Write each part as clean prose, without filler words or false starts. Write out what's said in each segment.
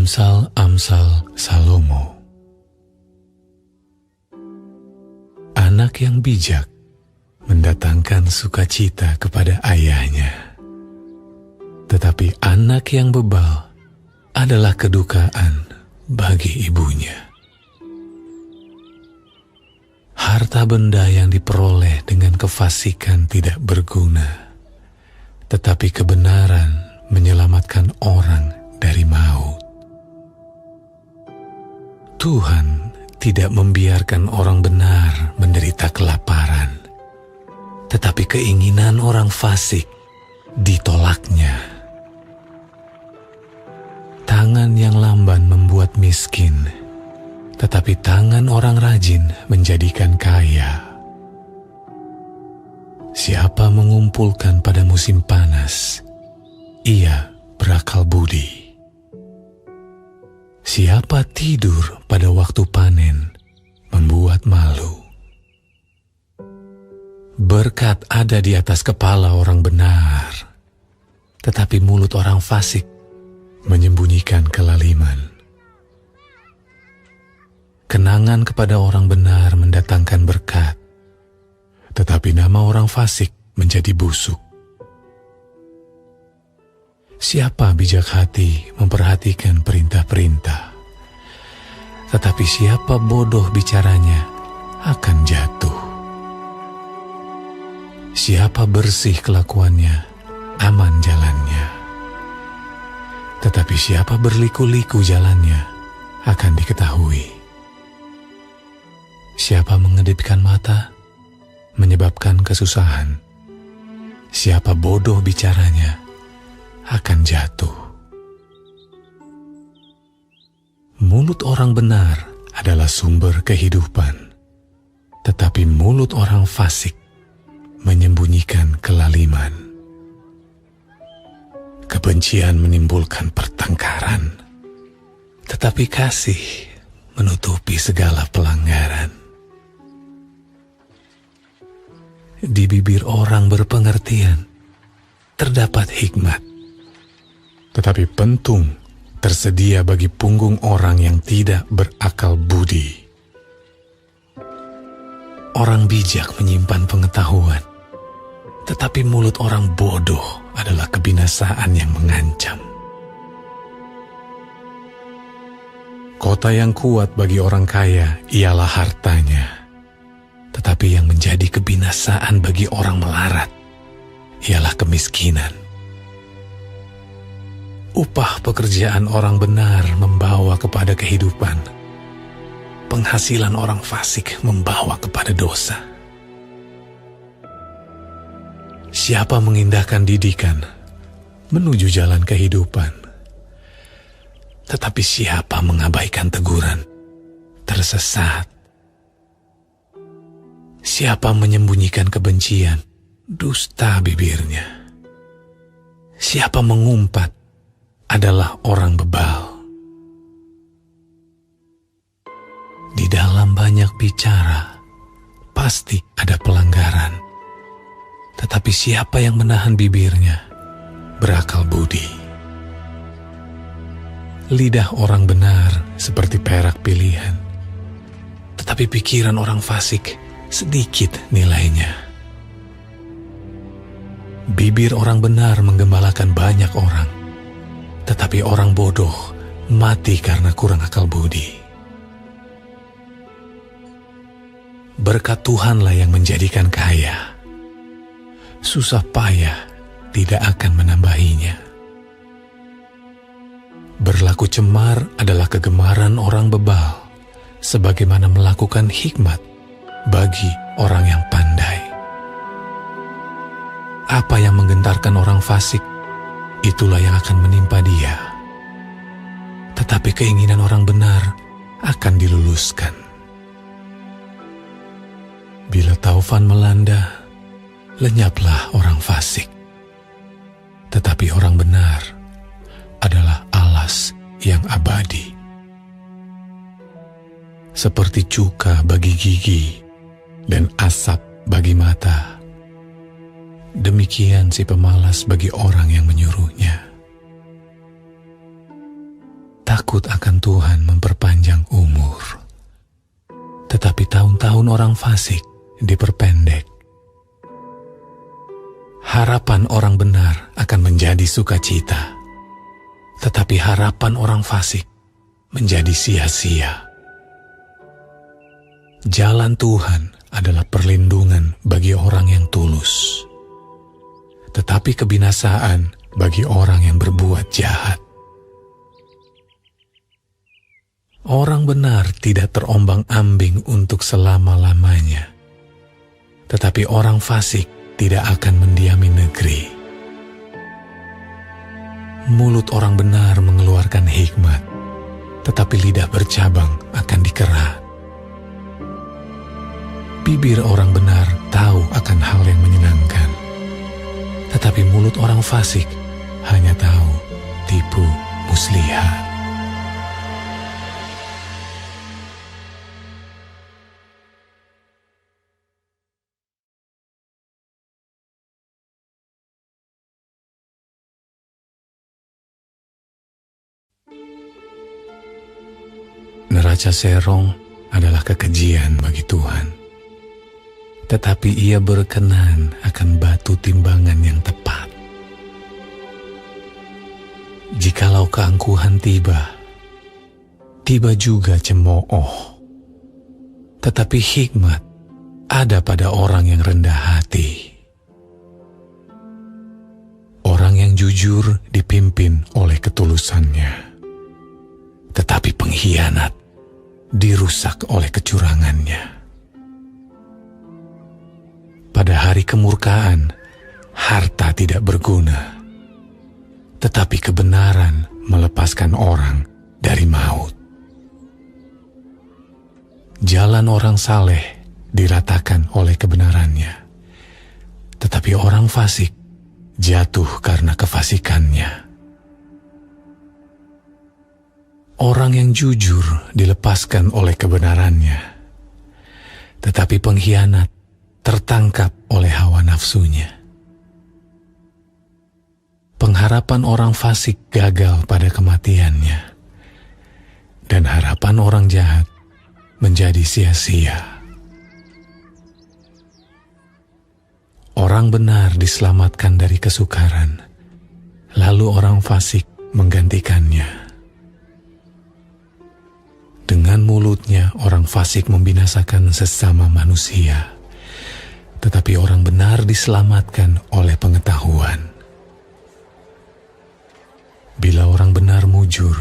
Amsal-amsal Salomo. Anak yang bijak mendatangkan sukacita kepada ayahnya, tetapi anak yang bebal adalah kedukaan bagi ibunya. Harta benda yang diperoleh dengan kefasikan tidak berguna, tetapi kebenaran menyelamatkan orang dari maut. Tuhan tidak membiarkan orang benar menderita kelaparan, tetapi keinginan orang fasik ditolaknya. Tangan yang lamban membuat miskin, tetapi tangan orang rajin menjadikan kaya. Siapa mengumpulkan pada musim panas, ia berakal budi. Siapa tidur pada waktu panen, membuat malu. Berkat ada di atas kepala orang benar, tetapi mulut orang fasik menyembunyikan kelaliman. Kenangan kepada orang benar mendatangkan berkat, tetapi nama orang fasik menjadi busuk. Siapa bijak hati memperhatikan perintah-perintah, tetapi siapa bodoh bicaranya akan jatuh. Siapa bersih kelakuannya, aman jalannya, tetapi siapa berliku-liku jalannya akan diketahui. Siapa mengedipkan mata menyebabkan kesusahan. Siapa bodoh bicaranya akan jatuh. Mulut orang benar adalah sumber kehidupan, tetapi mulut orang fasik menyembunyikan kelaliman. Kebencian menimbulkan pertengkaran, tetapi kasih menutupi segala pelanggaran. Di bibir orang berpengertian terdapat hikmat, tetapi pentung tersedia bagi punggung orang yang tidak berakal budi. Orang bijak menyimpan pengetahuan, tetapi mulut orang bodoh adalah kebinasaan yang mengancam. Kota yang kuat bagi orang kaya ialah hartanya, tetapi yang menjadi kebinasaan bagi orang melarat ialah kemiskinan. Upah pekerjaan orang benar membawa kepada kehidupan. Penghasilan orang fasik membawa kepada dosa. Siapa mengindahkan didikan menuju jalan kehidupan, tetapi siapa mengabaikan teguran tersesat. Siapa menyembunyikan kebencian, dusta bibirnya. Siapa mengumpat adalah orang bebal. Di dalam banyak bicara, pasti ada pelanggaran. Tetapi siapa yang menahan bibirnya, berakal budi. Lidah orang benar seperti perak pilihan, tetapi pikiran orang fasik sedikit nilainya. Bibir orang benar menggembalakan banyak orang, tetapi orang bodoh mati karena kurang akal budi. Berkat Tuhanlah yang menjadikan kaya. Susah payah tidak akan menambahinya. Berlaku cemar adalah kegemaran orang bebal, sebagaimana melakukan hikmat bagi orang yang pandai. Apa yang menggentarkan orang fasik, itulah yang akan menimpa dia. Tetapi keinginan orang benar akan diluluskan. Bila taufan melanda, lenyaplah orang fasik. Tetapi orang benar adalah alas yang abadi. Seperti cuka bagi gigi dan asap bagi mata, demikian si pemalas bagi orang yang menyuruhnya. Takut takut akan Tuhan memperpanjang umur. Tetapi tahun-tahun orang fasik diperpendek. Harapan orang benar akan menjadi sukacita, tetapi harapan orang fasik menjadi sia-sia. Jalan Tuhan adalah perlindungan bagi orang yang tulus, tetapi kebinasaan bagi orang yang berbuat jahat. Orang benar tidak terombang-ambing untuk selama-lamanya, tetapi orang fasik tidak akan mendiami negeri. Mulut orang benar mengeluarkan hikmat, tetapi lidah bercabang akan dikerat. Bibir orang benar tahu akan hal yang menyenangkan, tetapi mulut orang fasik hanya tahu tipu muslihat. Neraca serong adalah kekejian bagi Tuhan, tetapi Ia berkenan akan batu timbangan yang tepat. Jikalau keangkuhan tiba juga cemooh, tetapi hikmat ada pada orang yang rendah hati. Orang yang jujur dipimpin oleh ketulusannya, tetapi pengkhianat dirusak oleh kecurangannya. Pada hari kemurkaan, harta tidak berguna, tetapi kebenaran melepaskan orang dari maut. Jalan orang saleh diratakan oleh kebenarannya, tetapi orang fasik jatuh karena kefasikannya. Orang yang jujur dilepaskan oleh kebenarannya, tetapi pengkhianat tertangkap oleh hawa nafsunya. Pengharapan orang fasik gagal pada kematiannya, dan harapan orang jahat menjadi sia-sia. Orang benar diselamatkan dari kesukaran, lalu orang fasik menggantikannya. Dengan mulutnya orang fasik membinasakan sesama manusia, tetapi orang benar diselamatkan oleh pengetahuan. Bila orang benar mujur,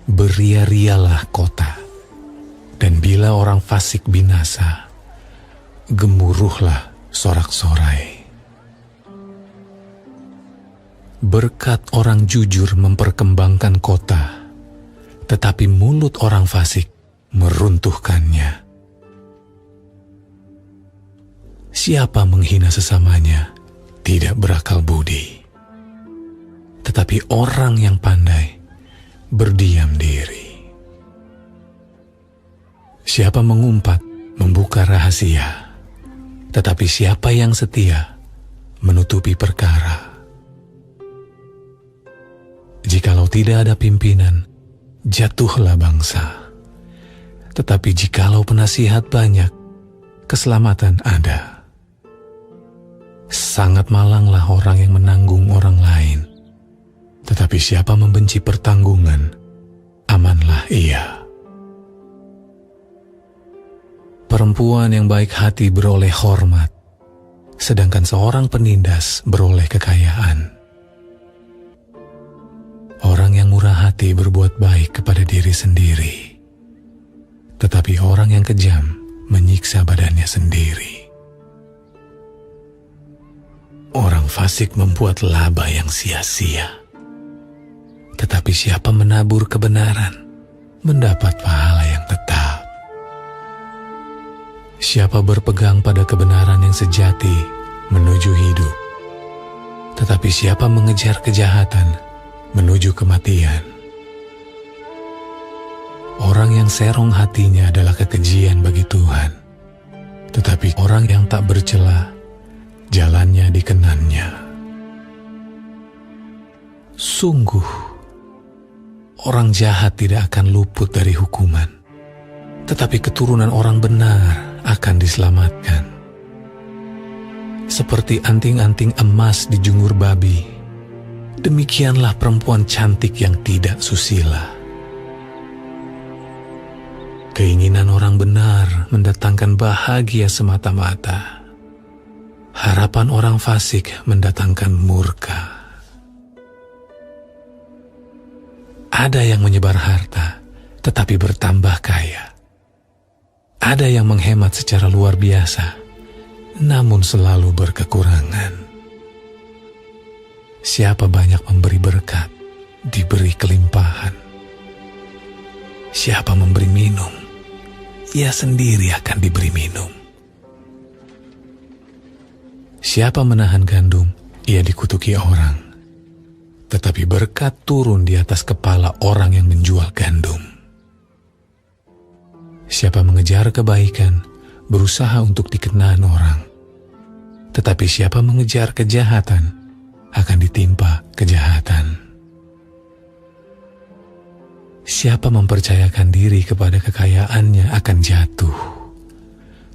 beria-rialah kota, dan bila orang fasik binasa, gemuruhlah sorak-sorai. Berkat orang jujur memperkembangkan kota, tetapi mulut orang fasik meruntuhkannya. Siapa menghina sesamanya tidak berakal budi, tetapi orang yang pandai berdiam diri. Siapa mengumpat membuka rahasia, tetapi siapa yang setia menutupi perkara. Jikalau tidak ada pimpinan, jatuhlah bangsa. Tetapi jikalau penasihat banyak, keselamatan ada. Sangat malanglah orang yang menanggung orang lain, tetapi siapa membenci pertanggungan, amanlah ia. Perempuan yang baik hati beroleh hormat, sedangkan seorang penindas beroleh kekayaan. Orang yang murah hati berbuat baik kepada diri sendiri, tetapi orang yang kejam menyiksa badannya sendiri. Orang fasik membuat laba yang sia-sia, tetapi siapa menabur kebenaran mendapat pahala yang tetap. Siapa berpegang pada kebenaran yang sejati menuju hidup, tetapi siapa mengejar kejahatan menuju kematian. Orang yang serong hatinya adalah kekejian bagi Tuhan, tetapi orang yang tak bercela, jalannya dikenannya. Sungguh, orang jahat tidak akan luput dari hukuman, tetapi keturunan orang benar akan diselamatkan. Seperti anting-anting emas dijungur babi, demikianlah perempuan cantik yang tidak susila. Keinginan orang benar mendatangkan bahagia semata-mata. Harapan orang fasik mendatangkan murka. Ada yang menyebar harta, tetapi bertambah kaya. Ada yang menghemat secara luar biasa, namun selalu berkekurangan. Siapa banyak memberi berkat, diberi kelimpahan. Siapa memberi minum, ia sendiri akan diberi minum. Siapa menahan gandum, ia dikutuki orang. Tetapi berkat turun di atas kepala orang yang menjual gandum. Siapa mengejar kebaikan, berusaha untuk dikenang orang. Tetapi siapa mengejar kejahatan, akan ditimpa kejahatan. Siapa mempercayakan diri kepada kekayaannya akan jatuh.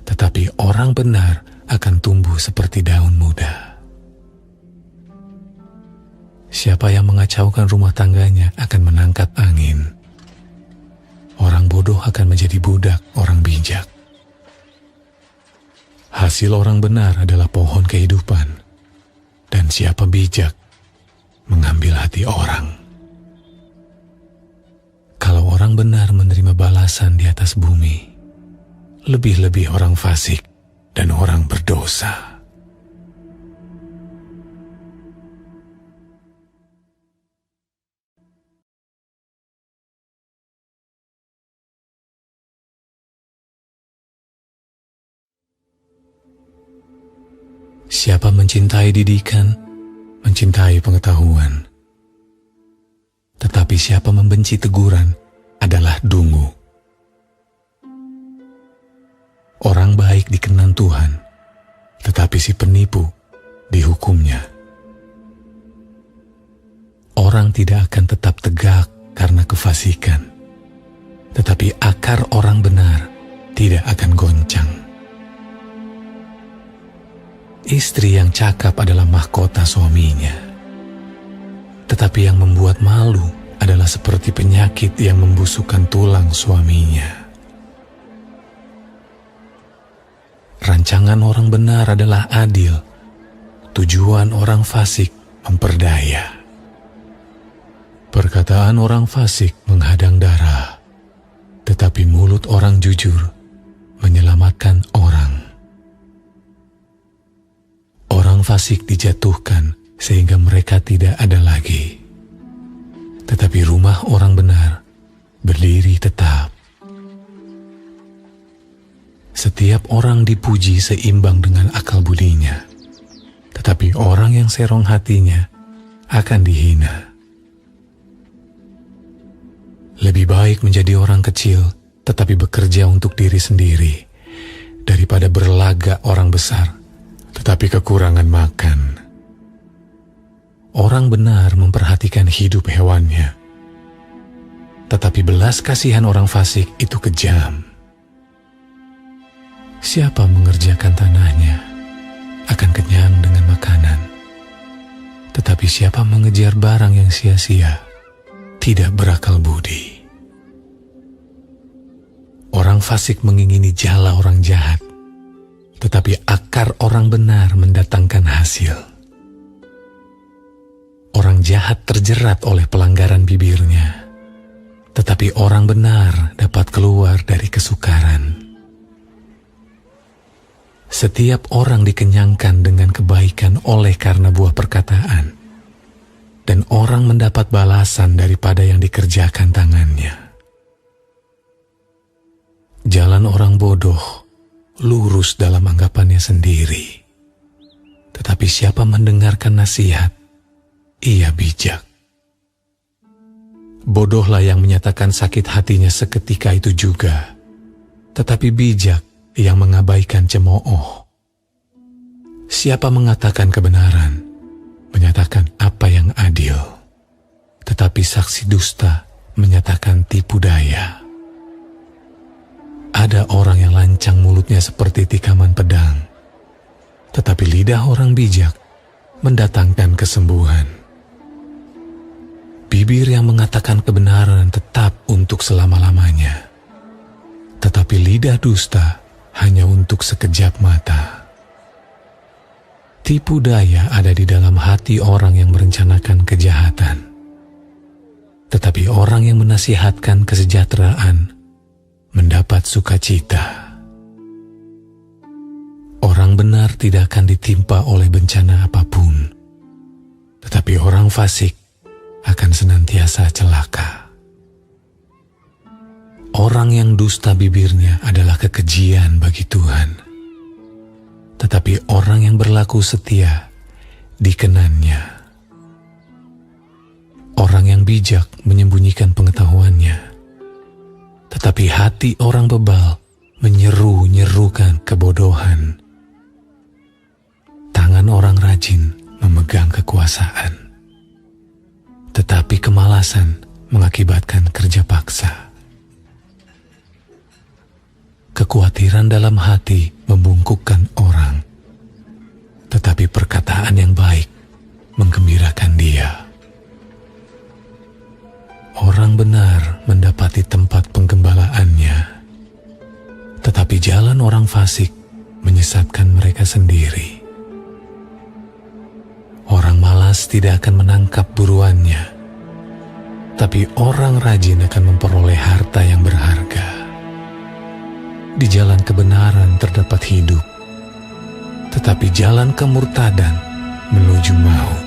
Tetapi orang benar akan tumbuh seperti daun muda. Siapa yang mengacaukan rumah tangganya akan menangkap angin. Orang bodoh akan menjadi budak orang bijak. Hasil orang benar adalah pohon kehidupan, dan siapa bijak mengambil hati orang. Kalau orang benar menerima balasan di atas bumi, lebih-lebih orang fasik dan orang berdosa. Siapa mencintai didikan, mencintai pengetahuan. Tetapi siapa membenci teguran adalah dungu. Orang baik dikenan Tuhan, tetapi si penipu dihukumnya. Orang tidak akan tetap tegak karena kefasikan, tetapi akar orang benar tidak akan goncang. Istri yang cakap adalah mahkota suaminya, tetapi yang membuat malu adalah seperti penyakit yang membusukkan tulang suaminya. Rancangan orang benar adalah adil, tujuan orang fasik memperdaya. Perkataan orang fasik menghadang darah, tetapi mulut orang jujur menyelamatkan orang. Orang fasik dijatuhkan sehingga mereka tidak ada lagi. Tetapi rumah orang benar berdiri tetap. Setiap orang dipuji seimbang dengan akal budinya, tetapi orang yang serong hatinya akan dihina. Lebih baik menjadi orang kecil tetapi bekerja untuk diri sendiri, daripada berlagak orang besar tetapi kekurangan makan. Orang benar memperhatikan hidup hewannya, tetapi belas kasihan orang fasik itu kejam. Siapa mengerjakan tanahnya akan kenyang dengan makanan, tetapi siapa mengejar barang yang sia-sia tidak berakal budi. Orang fasik mengingini jala orang jahat, tetapi akar orang benar mendatangkan hasil. Orang jahat terjerat oleh pelanggaran bibirnya, tetapi orang benar dapat keluar dari kesukaran. Setiap orang dikenyangkan dengan kebaikan oleh karena buah perkataan, dan orang mendapat balasan daripada yang dikerjakan tangannya. Jalan orang bodoh lurus dalam anggapannya sendiri, tetapi siapa mendengarkan nasihat, ia bijak. Bodohlah yang menyatakan sakit hatinya seketika itu juga, tetapi bijak yang mengabaikan cemooh. Siapa mengatakan kebenaran, menyatakan apa yang adil, tetapi saksi dusta menyatakan tipu daya. Ada orang yang lancang mulutnya seperti tikaman pedang, tetapi lidah orang bijak mendatangkan kesembuhan. Bibir yang mengatakan kebenaran tetap untuk selama-lamanya, tetapi lidah dusta hanya untuk sekejap mata. Tipu daya ada di dalam hati orang yang merencanakan kejahatan, tetapi orang yang menasihatkan kesejahteraan mendapat sukacita. Orang benar tidak akan ditimpa oleh bencana apapun, tetapi orang fasik akan senantiasa celaka. Orang yang dusta bibirnya adalah kekejian bagi Tuhan, tetapi orang yang berlaku setia dikenannya. Orang yang bijak menyembunyikan pengetahuannya, tetapi hati orang bebal menyeru-nyerukan kebodohan. Tangan orang rajin memegang kekuasaan, tetapi kemalasan mengakibatkan kerja paksa. Kekhawatiran dalam hati membungkukkan orang, tetapi perkataan yang baik menggembirakan dia. Orang benar mendapati tempat penggembalaannya, tetapi jalan orang fasik menyesatkan mereka sendiri. Orang malas tidak akan menangkap buruannya, tapi orang rajin akan memperoleh harta yang berharga. Di jalan kebenaran terdapat hidup, tetapi jalan kemurtadan menuju maut.